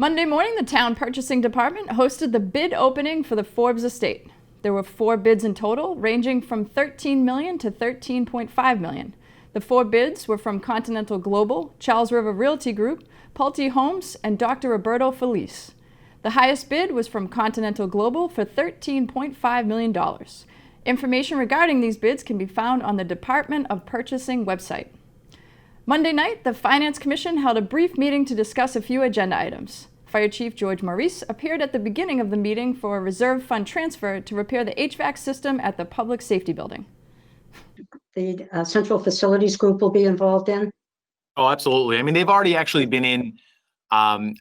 Monday morning, the town purchasing department hosted the bid opening for the Forbes estate. There were 4 bids in total, ranging from $13 million to $13.5 million. The 4 bids were from Continental Global, Charles River Realty Group, Pulte Homes, and Dr. Roberto Felice. The highest bid was from Continental Global for $13.5 million. Information regarding these bids can be found on the Department of Purchasing website. Monday night, the Finance Commission held a brief meeting to discuss a few agenda items. Fire Chief George Maurice appeared at the beginning of the meeting for a reserve fund transfer to repair the HVAC system at the Public Safety Building. The Central Facilities Group will be involved in? Oh, absolutely. I mean, they've already actually been in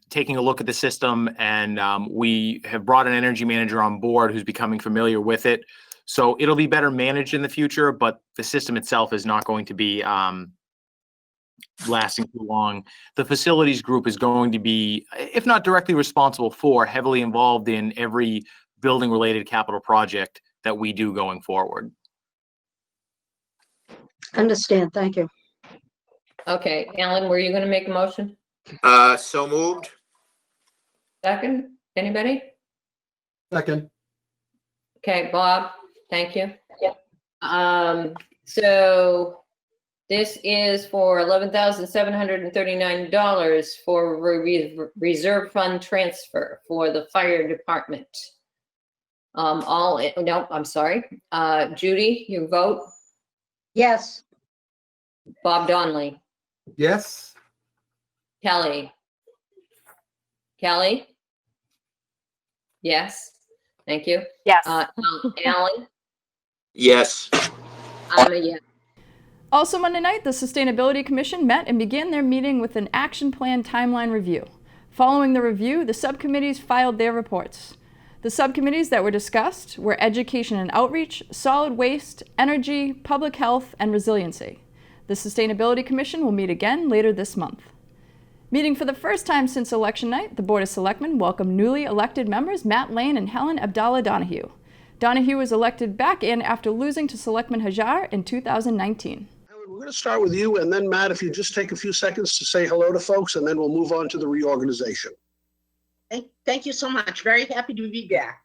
taking a look at the system, and we have brought an energy manager on board who's becoming familiar with it. So it'll be better managed in the future, but the system itself is not going to be lasting too long. The facilities group is going to be, if not directly responsible for, heavily involved in every building related capital project that we do going forward. Understand. Thank you. Okay, Alan, were you going to make a motion? So moved. Second? Anybody? Second. Okay, Bob, thank you. So this is for $11,739 for reserve fund transfer for the fire department. I'm sorry. Judy, you vote? Yes. Bob Donnelly. Yes. Kelly. Kelly? Yes. Thank you. Yes. Alan? Yes. I'm a yes. Also Monday night, the Sustainability Commission met and began their meeting with an action plan timeline review. Following the review, the subcommittees filed their reports. The subcommittees that were discussed were Education and Outreach, Solid Waste, Energy, Public Health, and Resiliency. The Sustainability Commission will meet again later this month. Meeting for the first time since election night, the Board of Selectmen welcomed newly elected members Matt Lane and Helen Abdallah Donahue. Donahue was elected back in after losing to Selectman Hajar in 2019. We're going to start with you, and then Matt, if you just take a few seconds to say hello to folks, and then we'll move on to the reorganization. Thank you so much. Very happy to be back.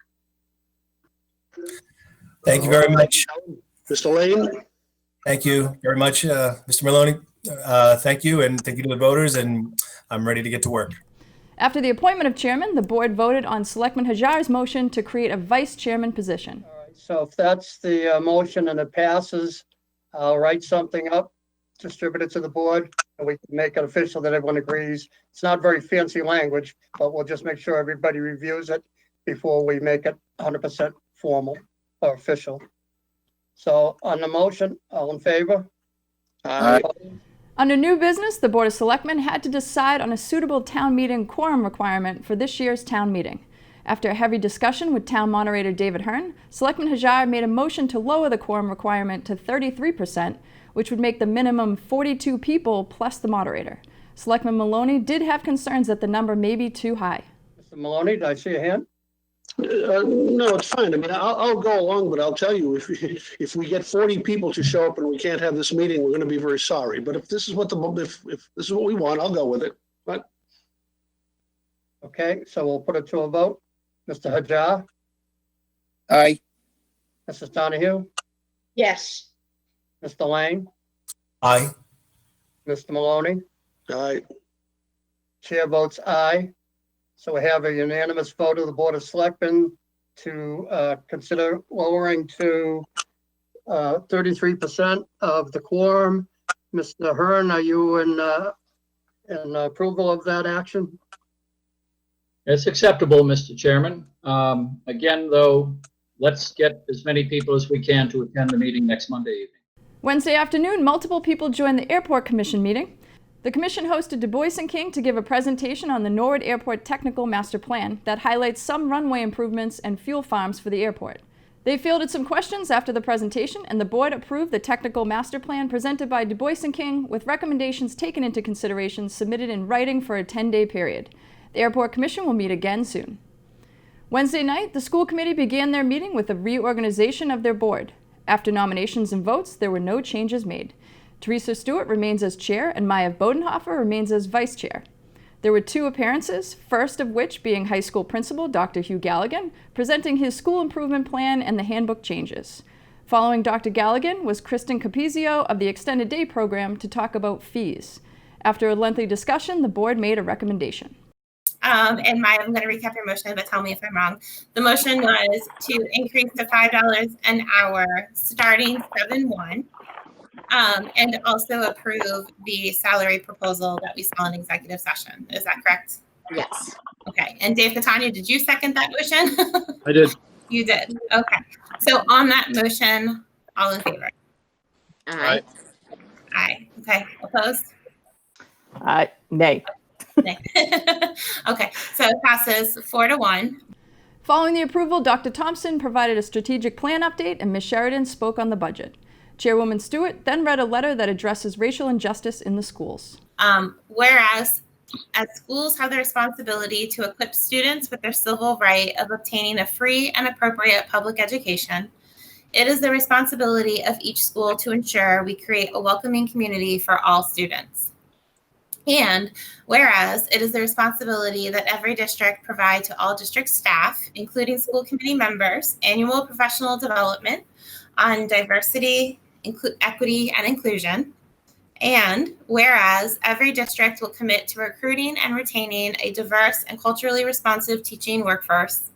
Thank you very much. Mr. Lane? Thank you very much, Mr. Maloney. Thank you, and thank you to the voters, and I'm ready to get to work. After the appointment of chairman, the board voted on Selectman Hajar's motion to create a vice chairman position. All right, so if that's the motion and it passes, I'll write something up, distribute it to the board, and we can make it official that everyone agrees. It's not very fancy language, but we'll just make sure everybody reviews it before we make it 100% formal or official. So on the motion, all in favor? Aye. Under new business, the Board of Selectmen had to decide on a suitable town meeting quorum requirement for this year's town meeting. After a heavy discussion with town moderator David Hearn, Selectman Hajar made a motion to lower the quorum requirement to 33%, which would make the minimum 42 people plus the moderator. Selectman Maloney did have concerns that the number may be too high. Mr. Maloney, did I see a hand? No, it's fine. I mean, I'll go along, but I'll tell you, if we get 40 people to show up and we can't have this meeting, we're going to be very sorry. But if this is what if this is what we want, I'll go with it. But Okay, so we'll put it to a vote. Mr. Hajar, Aye. Mrs. Donahue, Yes. Mr. Lane, Aye. Mr. Maloney. I Chair votes aye. So we have a unanimous vote of the Board of Selectmen to consider lowering to 33% of the quorum. Mr. Hearn, are you in approval of that action? It's acceptable, Mr. Chairman. Again, though, let's get as many people as we can to attend the meeting next Monday evening. Wednesday afternoon, multiple people joined the Airport Commission meeting. The Commission hosted Du Bois & King to give a presentation on the Norwood Airport Technical Master Plan that highlights some runway improvements and fuel farms for the airport. They fielded some questions after the presentation, and the board approved the Technical Master Plan presented by Du Bois & King with recommendations taken into consideration submitted in writing for a 10-day period. The Airport Commission will meet again soon. Wednesday night, the school committee began their meeting with a reorganization of their board. After nominations and votes, there were no changes made. Teresa Stewart remains as chair and Maya Bodenhofer remains as vice chair. There were 2 appearances, first of which being high school principal Dr. Hugh Galligan, presenting his school improvement plan and the handbook changes. Following Dr. Galligan was Kristen Capizio of the Extended Day Program to talk about fees. After a lengthy discussion, the board made a recommendation. I'm going to recap your motion, but tell me if I'm wrong. The motion was to increase to $5 an hour starting 7/1, and also approve the salary proposal that we saw in executive session. Is that correct? Yes. Okay. And Dave Catania, did you second that motion? I did. You did. Okay. So on that motion, all in favor? Aye. Aye. Okay. Opposed? Nay. Nay. Okay. So it passes 4-1. Following the approval, Dr. Thompson provided a strategic plan update and Ms. Sheridan spoke on the budget. Chairwoman Stewart then read a letter that addresses racial injustice in the schools. Whereas as schools have the responsibility to equip students with their civil right of obtaining a free and appropriate public education, it is the responsibility of each school to ensure we create a welcoming community for all students. And whereas it is the responsibility that every district provide to all district staff, including school committee members, annual professional development on diversity, equity, and inclusion. And whereas every district will commit to recruiting and retaining a diverse and culturally responsive teaching workforce.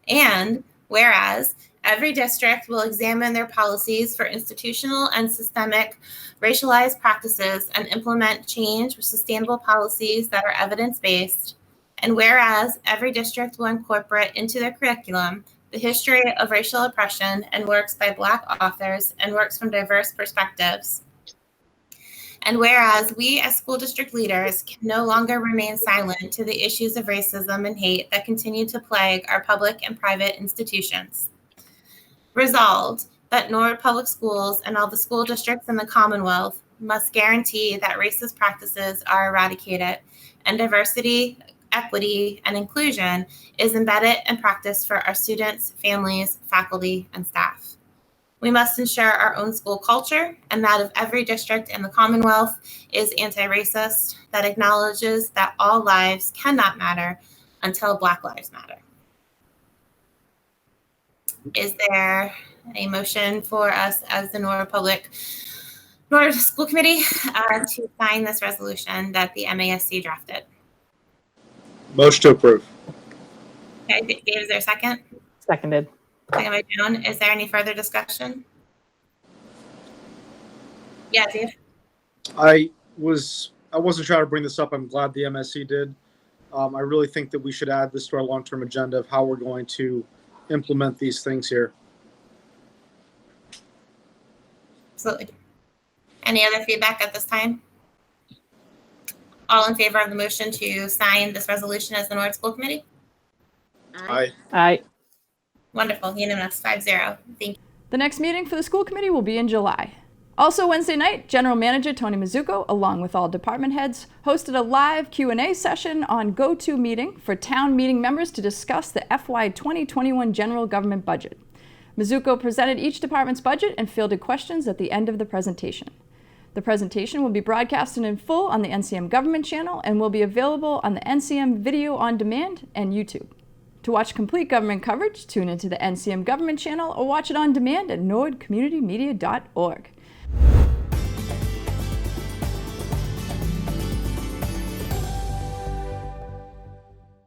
And whereas every district will examine their policies for institutional and systemic racialized practices and implement change with sustainable policies that are evidence-based. And whereas every district will incorporate into their curriculum the history of racial oppression and works by Black authors and works from diverse perspectives. And whereas we as school district leaders can no longer remain silent to the issues of racism and hate that continue to plague our public and private institutions. Resolved that Norwood Public Schools and all the school districts in the Commonwealth must guarantee that racist practices are eradicated and diversity, equity, and inclusion is embedded in practice for our students, families, faculty, and staff. We must ensure our own school culture and that of every district in the Commonwealth is anti-racist, that acknowledges that all lives cannot matter until Black lives matter. Is there a motion for us as the Norwood School Committee to sign this resolution that the MASC drafted? Motion to approve. Okay, Dave, is there a second? Seconded. Second by Joan. Is there any further discussion? Yeah, Dave. I wasn't trying to bring this up. I'm glad the MSC did. I really think that we should add this to our long-term agenda of how we're going to implement these things here. Absolutely. Any other feedback at this time? All in favor of the motion to sign this resolution as the Norwood School Committee? Aye. Aye. Wonderful. Unanimous. 5-0. Thank you. The next meeting for the school committee will be in July. Also Wednesday night, General Manager Tony Mizuko, along with all department heads, hosted a live Q&A session on GoToMeeting for town meeting members to discuss the FY 2021 general government budget. Mizuko presented each department's budget and fielded questions at the end of the presentation. The presentation will be broadcasted in full on the NCM Government channel and will be available on the NCM Video on Demand and YouTube. To watch complete government coverage, tune into the NCM Government channel or watch it on demand at nordcommunitymedia.org.